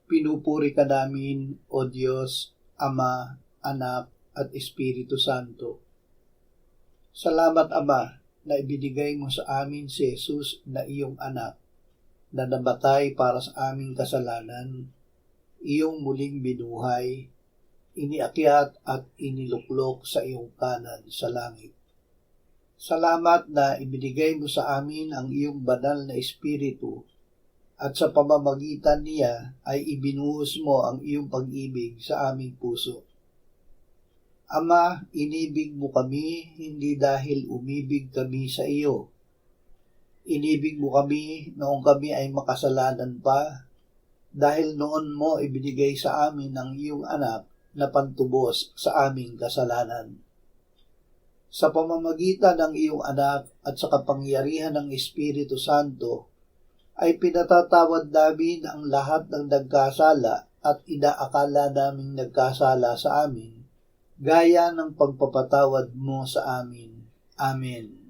Pinupuri ka namin, O Diyos, Ama, Anak, at Espiritu Santo. Salamat, Ama, na ibinigay mo sa amin si Jesus na iyong anak, na namatay para sa aming kasalanan, iyong muling binuhay, iniakyat at iniluklok sa iyong kanan sa langit. Salamat na ibinigay mo sa amin ang iyong banal na Espiritu, at sa pamamagitan niya ay ibinuhos mo ang iyong pag-ibig sa aming puso. Ama, inibig mo kami hindi dahil umibig kami sa iyo. Inibig mo kami noong kami ay makasalanan pa, dahil noon mo ibinigay sa amin ang iyong anak na pantubos sa aming kasalanan. Sa pamamagitan ng iyong anak at sa kapangyarihan ng Espiritu Santo, ay pinatatawad namin ang lahat ng nagkasala at inaakala naming nagkasala sa amin, gaya ng pagpapatawad mo sa amin. Amen.